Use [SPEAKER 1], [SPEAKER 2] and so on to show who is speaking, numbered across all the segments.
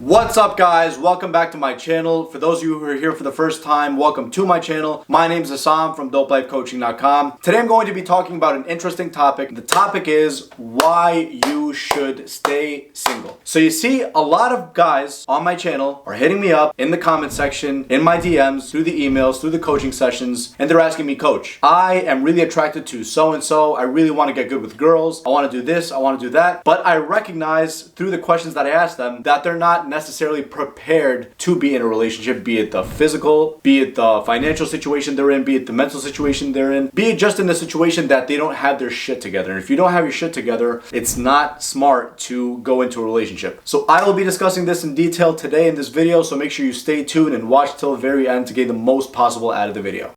[SPEAKER 1] What's up guys, welcome back to my channel. For those of you who are here for the first time, welcome to my channel. My name is Assam from dopelifecoaching.com. Today I'm going to be talking about an interesting topic. The topic is why you should stay single. So you see, a lot of guys on my channel are hitting me up in the comment section, in my DMs, through the emails, through the coaching sessions, and they're asking me, Coach, I am really attracted to so-and-so. I really want to get good with girls. I want to do this, I want to do that. But I recognize through the questions that I ask them that they're not necessarily prepared to be in a relationship, be it the physical, be it the financial situation they're in, be it the mental situation they're in, be it just in the situation that they don't have their shit together. And if you don't have your shit together, it's not smart to go into a relationship. So I will be discussing this in detail today in this video, so make sure you stay tuned and watch till the very end to get the most possible out of the video.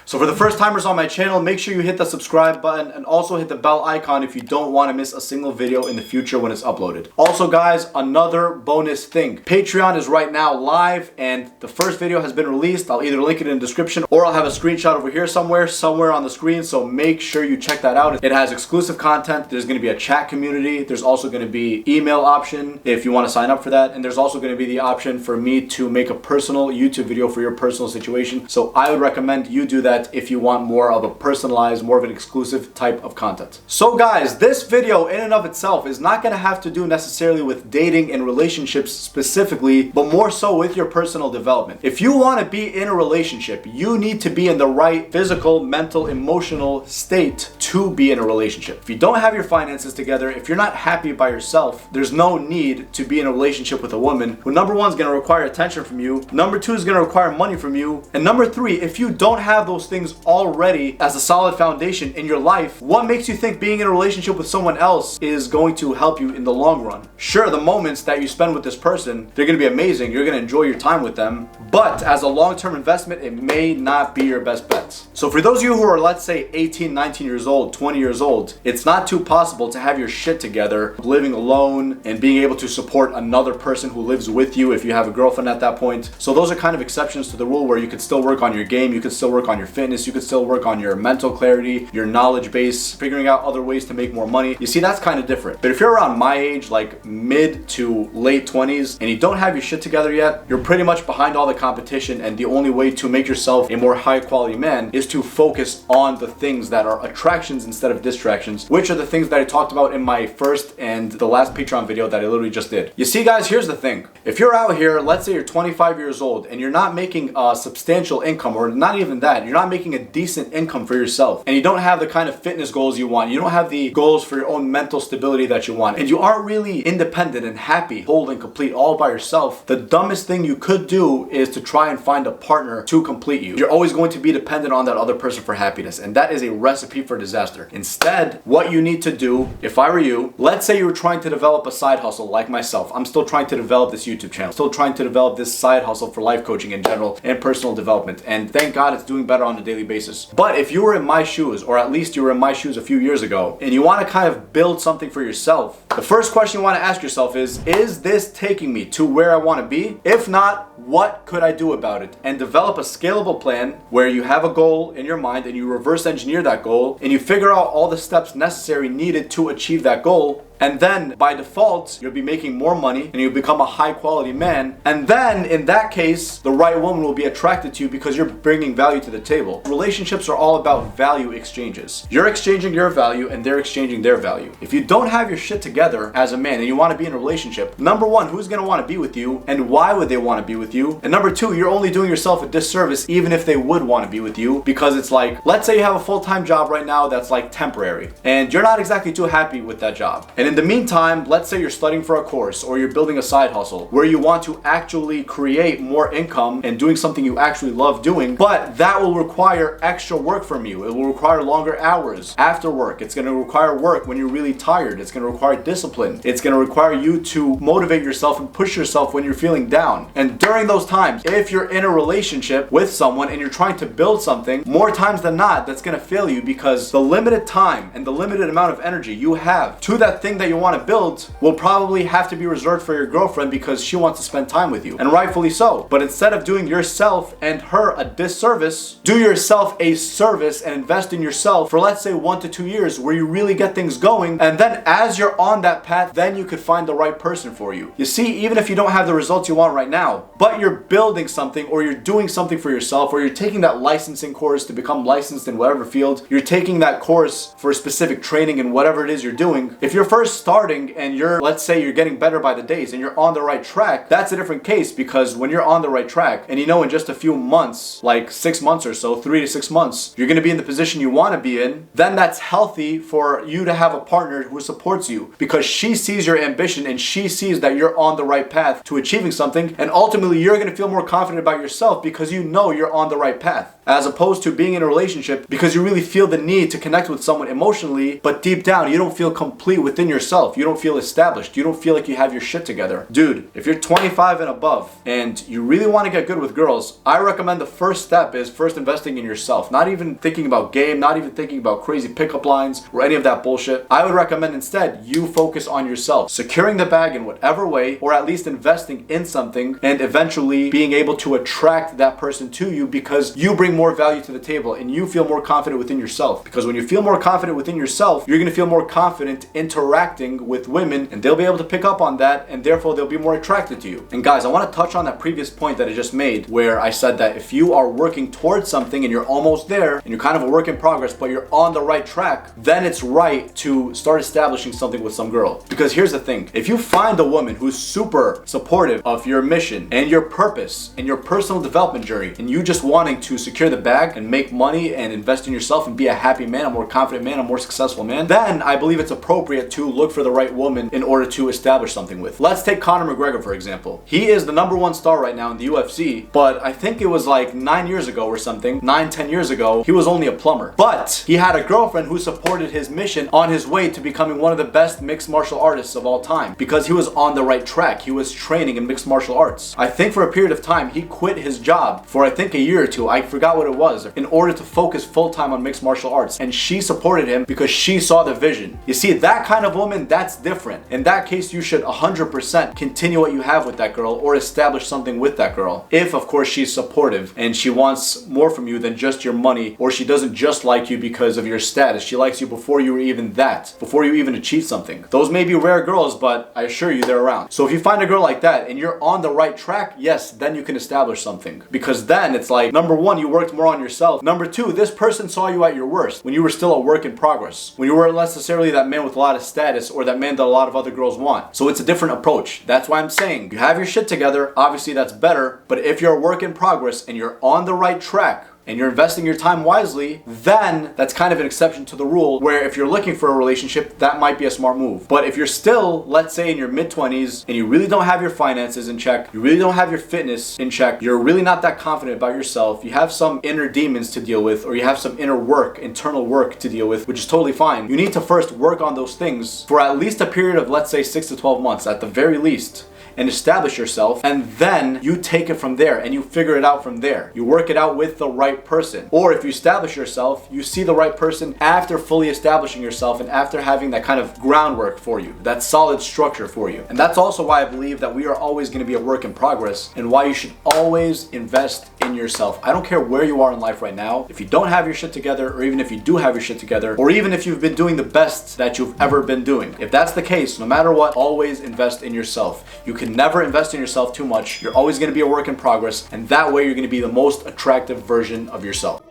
[SPEAKER 1] So for the first timers on my channel, make sure you hit the subscribe button and also hit the bell icon if you don't want to miss a single video in the future when it's uploaded. Also guys, another bonus thing. Patreon is right now live and the first video has been released. I'll either link it in the description or I'll have a screenshot over here somewhere on the screen. So make sure you check that out. It has exclusive content. There's going to be a chat community. There's also going to be email option if you want to sign up for that. And there's also going to be the option for me to make a personal YouTube video for your personal situation. So I would recommend you do that if you want more of a personalized, more of an exclusive type of content. So guys, this video in and of itself is not going to have to do necessarily with dating and relationships specifically, but more so with your personal development. If you want to be in a relationship, you need to be in the right physical, mental, emotional state to be in a relationship. If you don't have your finances together, if you're not happy by yourself, there's no need to be in a relationship with a woman who, number one, is going to require attention from you, number two, is going to require money from you, and number three, if you don't have those things already as a solid foundation in your life, what makes you think being in a relationship with someone else is going to help you in the long run? Sure, the moments that you spend with this person, they're going to be amazing. You're going to enjoy your time with them, but as a long-term investment, it may not be your best bets. So for those of you who are, let's say, 18, 19 years old, 20 years old, it's not too possible to have your shit together, living alone and being able to support another person who lives with you if you have a girlfriend at that point. So those are kind of exceptions to the rule where you could still work on your game, you could still work on your fitness, you could still work on your mental clarity, your knowledge base, figuring out other ways to make more money. You see, that's kind of different. But if you're around my age, like mid to late 20s, and you don't have your shit together yet, you're pretty much behind all the competition, and the only way to make yourself a more high quality man is to focus on the things that are attractions instead of distractions, which are the things that I talked about in my first and the last Patreon video that I literally just did. You see guys, here's the thing. If you're out here, let's say you're 25 years old and you're not making a substantial income, or not even that, you're not making a decent income for yourself, and you don't have the kind of fitness goals you want, you don't have the goals for your own mental stability that you want, and you aren't really independent and happy, whole and complete all by yourself, the dumbest thing you could do is to try and find a partner to complete you. You're always going to be dependent on that other person for happiness, and that is a recipe for disaster. Instead, what you need to do, if I were you, let's say you were trying to develop a side hustle like myself. I'm still trying to develop this YouTube channel, still trying to develop this side hustle for life coaching in general and personal development, and thank God it's doing better on a daily basis. But if you were in my shoes, or at least you were in my shoes a few years ago, and you want to kind of build something for yourself, the first question you want to ask yourself is this taking me to where I want to be? If not, what could I do about it? And develop a scalable plan where you have a goal in your mind and you reverse engineer that goal and you figure out all the steps necessary needed to achieve that goal. And then by default, you'll be making more money and you'll become a high quality man. And then in that case, the right woman will be attracted to you because you're bringing value to the table. Relationships are all about value exchanges. You're exchanging your value and they're exchanging their value. If you don't have your shit together as a man and you want to be in a relationship, number one, who's going to want to be with you and why would they want to be with you? And number two, you're only doing yourself a disservice even if they would want to be with you, because it's like, let's say you have a full-time job right now that's like temporary and you're not exactly too happy with that job. And in the meantime, let's say you're studying for a course or you're building a side hustle where you want to actually create more income and doing something you actually love doing, but that will require extra work from you. It will require longer hours after work. It's going to require work when you're really tired. It's going to require discipline. It's going to require you to motivate yourself and push yourself when you're feeling down. And during those times, if you're in a relationship with someone and you're trying to build something, more times than not, that's going to fail you, because the limited time and the limited amount of energy you have to that thing that you want to build will probably have to be reserved for your girlfriend because she wants to spend time with you, and rightfully so. But instead of doing yourself and her a disservice, do yourself a service and invest in yourself for, let's say, 1 to 2 years where you really get things going, and then as you're on that path, then you could find the right person for you. You see, even if you don't have the results you want right now, but you're building something, or you're doing something for yourself, or you're taking that licensing course to become licensed in whatever field, you're taking that course for specific training in whatever it is you're doing. If you're first starting and you're, let's say, you're getting better by the days and you're on the right track, that's a different case, because when you're on the right track and you know in just a few months, like 6 months or so, 3 to 6 months, you're going to be in the position you want to be in, then that's healthy for you to have a partner who supports you, because she sees your ambition and she sees that you're on the right path to achieving something, and ultimately you're going to feel more confident about yourself because you know you're on the right path, as opposed to being in a relationship because you really feel the need to connect with someone emotionally, but deep down you don't feel complete within yourself. You don't feel established. You don't feel like you have your shit together. Dude, if you're 25 and above and you really want to get good with girls, I recommend the first step is first investing in yourself. Not even thinking about game, not even thinking about crazy pickup lines or any of that bullshit. I would recommend instead you focus on yourself, securing the bag in whatever way, or at least investing in something and eventually being able to attract that person to you because you bring more value to the table and you feel more confident within yourself. Because when you feel more confident within yourself, you're going to feel more confident interacting with women, and they'll be able to pick up on that, and therefore they'll be more attracted to you. And guys, I want to touch on that previous point that I just made, where I said that if you are working towards something and you're almost there and you're kind of a work in progress but you're on the right track, then it's right to start establishing something with some girl. Because here's the thing, if you find a woman who's super supportive of your mission and your purpose and your personal development journey, and you just wanting to secure the bag and make money and invest in yourself and be a happy man, a more confident man, a more successful man, then I believe it's appropriate to look for the right woman in order to establish something with. Let's take Conor McGregor for example. He is the #1 star right now in the UFC, but I think it was like 9 years ago or something, 9-10 years ago, he was only a plumber. But he had a girlfriend who supported his mission on his way to becoming one of the best mixed martial artists of all time, because he was on the right track. He was training in mixed martial arts. I think for a period of time he quit his job for I think a year or two, I forgot what it was, in order to focus full time on mixed martial arts, and she supported him because she saw the vision. You see, that kind of woman, that's different. In that case, you should 100% continue what you have with that girl or establish something with that girl. If, of course, she's supportive and she wants more from you than just your money, or she doesn't just like you because of your status. She likes you before you were even that, before you even achieve something. Those may be rare girls, but I assure you they're around. So if you find a girl like that and you're on the right track, yes, then you can establish something. Because then it's like, #1, you worked more on yourself. #2, this person saw you at your worst, when you were still a work in progress, when you weren't necessarily that man with a lot of status or that man that a lot of other girls want. So it's a different approach. That's why I'm saying you have your shit together, obviously that's better, but if you're a work in progress and you're on the right track and you're investing your time wisely, then that's kind of an exception to the rule, where if you're looking for a relationship, that might be a smart move. But if you're still, let's say in your mid-20s, and you really don't have your finances in check, you really don't have your fitness in check, you're really not that confident about yourself, you have some inner demons to deal with, or you have some inner work, internal work to deal with, which is totally fine. You need to first work on those things for at least a period of, let's say, 6 to 12 months at the very least, and establish yourself, and then you take it from there and you figure it out from there. You work it out with the right person. Or if you establish yourself, you see the right person after fully establishing yourself and after having that kind of groundwork for you, that solid structure for you. And that's also why I believe that we are always going to be a work in progress, and why you should always invest in yourself. I don't care where you are in life right now. If you don't have your shit together, or even if you do have your shit together, or even if you've been doing the best that you've ever been doing, if that's the case, no matter what, always invest in yourself. You can never invest in yourself too much. You're always going to be a work in progress, and that way you're going to be the most attractive version of yourself.